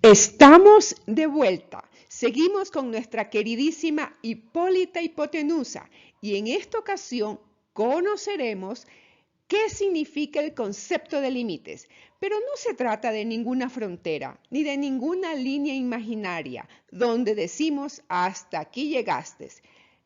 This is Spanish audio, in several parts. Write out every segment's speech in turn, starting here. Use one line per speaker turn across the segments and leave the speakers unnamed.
Estamos de vuelta. Seguimos con nuestra queridísima Hipólita Hipotenusa y en esta ocasión conoceremos qué significa el concepto de límites. Pero no se trata de ninguna frontera ni de ninguna línea imaginaria donde decimos hasta aquí llegaste.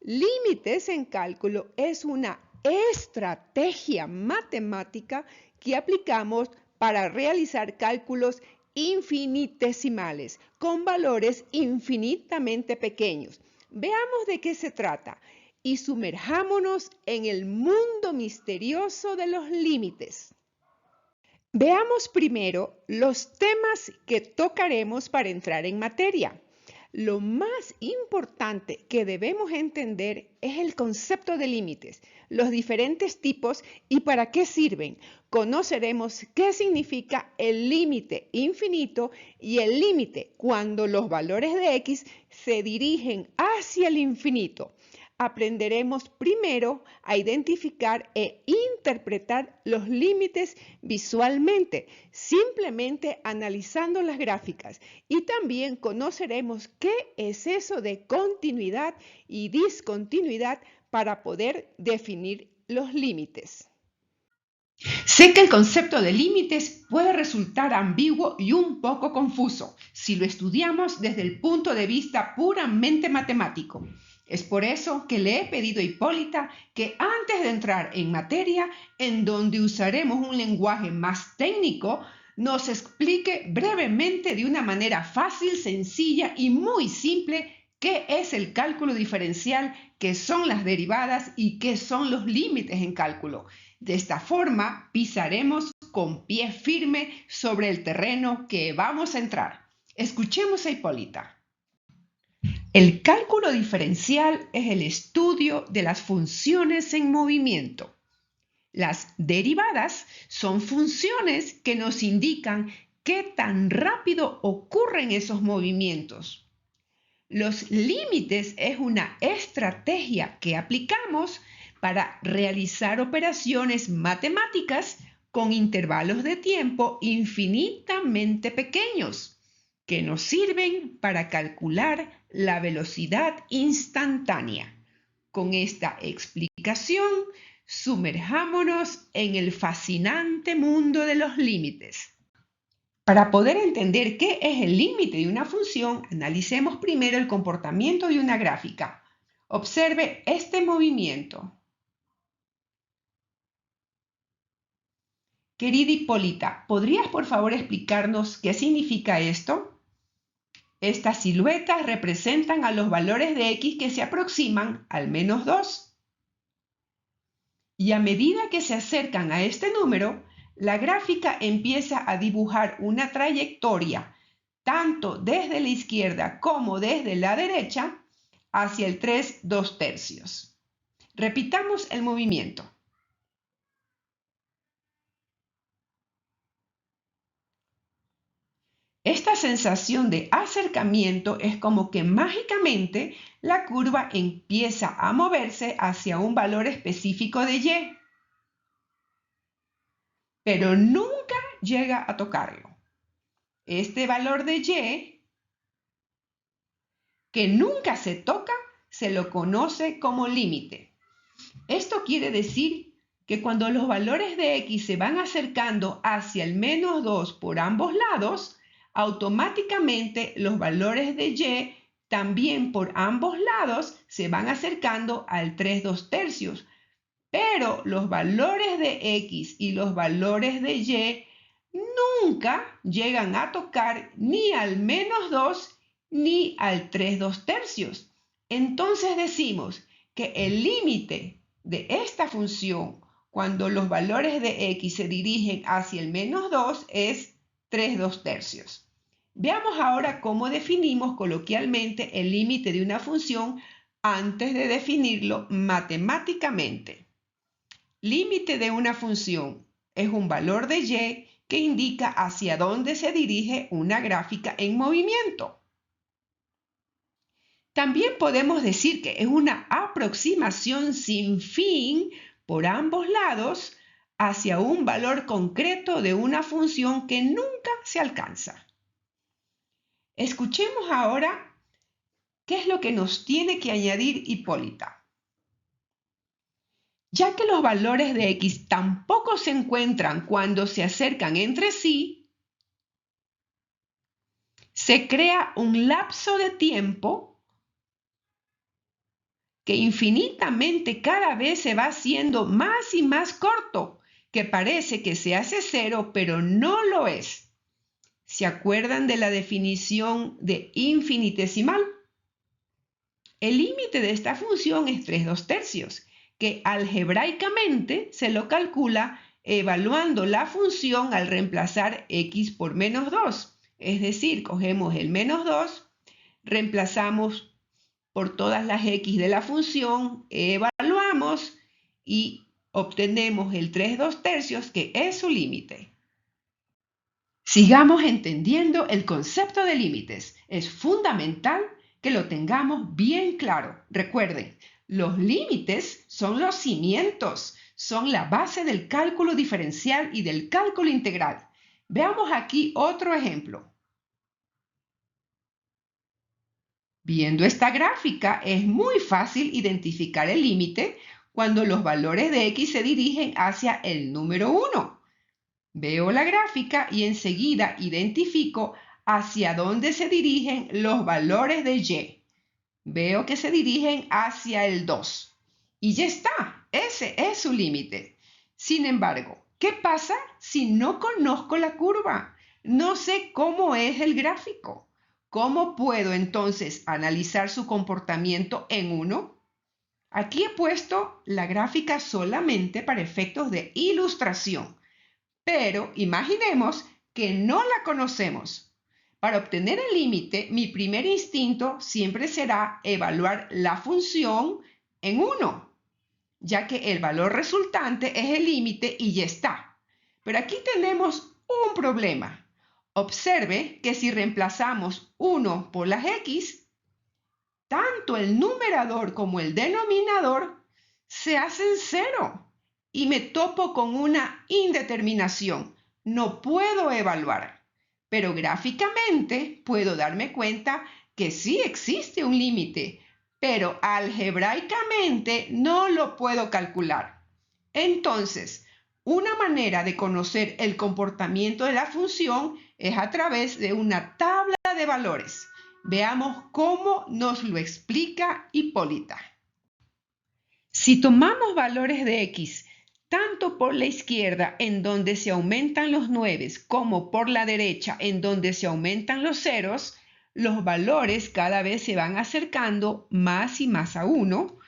Límites en cálculo es una estrategia matemática que aplicamos para realizar cálculos infinitesimales con valores infinitamente pequeños. Veamos de qué se trata y sumerjámonos en el mundo misterioso de los límites. Veamos primero los temas que tocaremos para entrar en materia. Lo más importante que debemos entender es el concepto de límites, los diferentes tipos y para qué sirven. Conoceremos qué significa el límite infinito y el límite cuando los valores de x se dirigen hacia el infinito. Aprenderemos primero a identificar e interpretar los límites visualmente, simplemente analizando las gráficas, y también conoceremos qué es eso de continuidad y discontinuidad para poder definir los límites. Sé que el concepto de límites puede resultar ambiguo y un poco confuso si lo estudiamos desde el punto de vista puramente matemático. Es por eso que le he pedido a Hipólita que antes de entrar en materia, en donde usaremos un lenguaje más técnico, nos explique brevemente de una manera fácil, sencilla y muy simple qué es el cálculo diferencial, qué son las derivadas y qué son los límites en cálculo. De esta forma, pisaremos con pie firme sobre el terreno que vamos a entrar. Escuchemos a Hipólita. El cálculo diferencial es el estudio de las funciones en movimiento. Las derivadas son funciones que nos indican qué tan rápido ocurren esos movimientos. Los límites es una estrategia que aplicamos para realizar operaciones matemáticas con intervalos de tiempo infinitamente pequeños que nos sirven para calcular la velocidad instantánea. Con esta explicación, sumerjámonos en el fascinante mundo de los límites. Para poder entender qué es el límite de una función, analicemos primero el comportamiento de una gráfica. Observe este movimiento. Querida Hipólita, ¿podrías por favor explicarnos qué significa esto? Estas siluetas representan a los valores de x que se aproximan al -2. Y a medida que se acercan a este número, la gráfica empieza a dibujar una trayectoria, tanto desde la izquierda como desde la derecha, hacia el 3/2. Repitamos el movimiento. Esta sensación de acercamiento es como que mágicamente la curva empieza a moverse hacia un valor específico de y, pero nunca llega a tocarlo. Este valor de y, que nunca se toca, se lo conoce como límite. Esto quiere decir que cuando los valores de x se van acercando hacia el -2 por ambos lados, automáticamente los valores de y también por ambos lados se van acercando al 3/2. Pero los valores de x y los valores de y nunca llegan a tocar ni al -2 ni al 3/2. Entonces decimos que el límite de esta función cuando los valores de x se dirigen hacia el -2 es 3/2. Veamos ahora cómo definimos coloquialmente el límite de una función antes de definirlo matemáticamente. Límite de una función es un valor de y que indica hacia dónde se dirige una gráfica en movimiento. También podemos decir que es una aproximación sin fin por ambos lados hacia un valor concreto de una función que nunca se alcanza. Escuchemos ahora qué es lo que nos tiene que añadir Hipólita. Ya que los valores de x tampoco se encuentran cuando se acercan entre sí, se crea un lapso de tiempo que infinitamente cada vez se va haciendo más y más corto, que parece que se hace cero, pero no lo es. ¿Se acuerdan de la definición de infinitesimal? El límite de esta función es 3/2, que algebraicamente se lo calcula evaluando la función al reemplazar x por -2. Es decir, cogemos el -2, reemplazamos por todas las x de la función, evaluamos y obtenemos el 3/2, que es su límite. Sigamos entendiendo el concepto de límites. Es fundamental que lo tengamos bien claro. Recuerden, los límites son los cimientos, son la base del cálculo diferencial y del cálculo integral. Veamos aquí otro ejemplo. Viendo esta gráfica, es muy fácil identificar el límite cuando los valores de x se dirigen hacia el número 1. Veo la gráfica y enseguida identifico hacia dónde se dirigen los valores de y. Veo que se dirigen hacia el 2. Y ya está, ese es su límite. Sin embargo, ¿qué pasa si no conozco la curva? No sé cómo es el gráfico. ¿Cómo puedo entonces analizar su comportamiento en 1? Aquí he puesto la gráfica solamente para efectos de ilustración. Pero imaginemos que no la conocemos. Para obtener el límite, mi primer instinto siempre será evaluar la función en 1, ya que el valor resultante es el límite y ya está. Pero aquí tenemos un problema. Observe que si reemplazamos 1 por las x, tanto el numerador como el denominador se hacen 0 y me topo con una indeterminación. No puedo evaluar, pero gráficamente puedo darme cuenta que sí existe un límite, pero algebraicamente no lo puedo calcular. Entonces, una manera de conocer el comportamiento de la función es a través de una tabla de valores. Veamos cómo nos lo explica Hipólita. Si tomamos valores de x tanto por la izquierda en donde se aumentan los 9 como por la derecha en donde se aumentan los ceros, los valores cada vez se van acercando más y más a 1.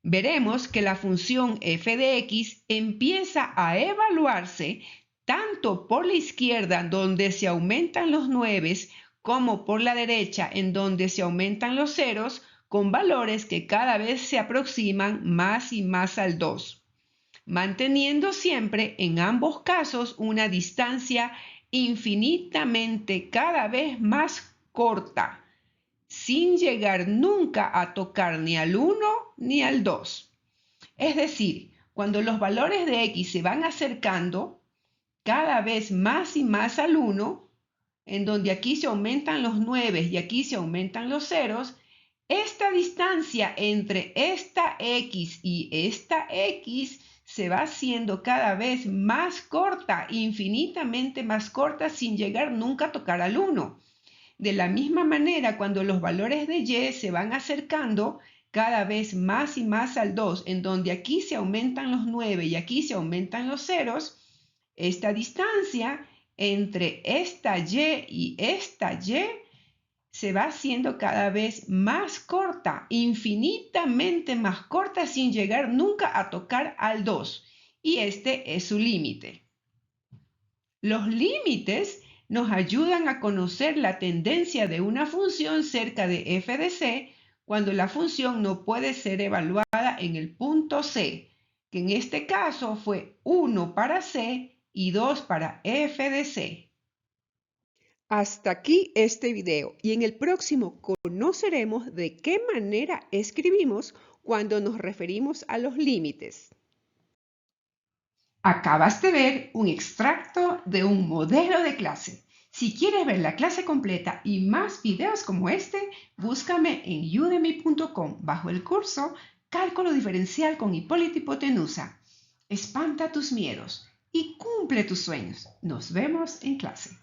Veremos que la función f de x empieza a evaluarse tanto por la izquierda donde se aumentan los 9 como por la derecha en donde se aumentan los ceros, con valores que cada vez se aproximan más y más al 2, manteniendo siempre en ambos casos una distancia infinitamente cada vez más corta, sin llegar nunca a tocar ni al 1 ni al 2. Es decir, cuando los valores de x se van acercando cada vez más y más al 1, en donde aquí se aumentan los 9 y aquí se aumentan los ceros, esta distancia entre esta x y esta x se va haciendo cada vez más corta, infinitamente más corta, sin llegar nunca a tocar al 1. De la misma manera, cuando los valores de y se van acercando cada vez más y más al 2, en donde aquí se aumentan los 9 y aquí se aumentan los ceros, esta distancia entre esta y esta y se va haciendo cada vez más corta, infinitamente más corta, sin llegar nunca a tocar al 2. Y este es su límite. Los límites nos ayudan a conocer la tendencia de una función cerca de f de c cuando la función no puede ser evaluada en el punto c, que en este caso fue 1 para c y 2 para f de c. Hasta aquí este video y en el próximo conoceremos de qué manera escribimos cuando nos referimos a los límites. Acabas de ver un extracto de un modelo de clase. Si quieres ver la clase completa y más videos como este, búscame en udemy.com bajo el curso Cálculo diferencial con Hipólita hipotenusa. Espanta tus miedos y cumple tus sueños. Nos vemos en clase.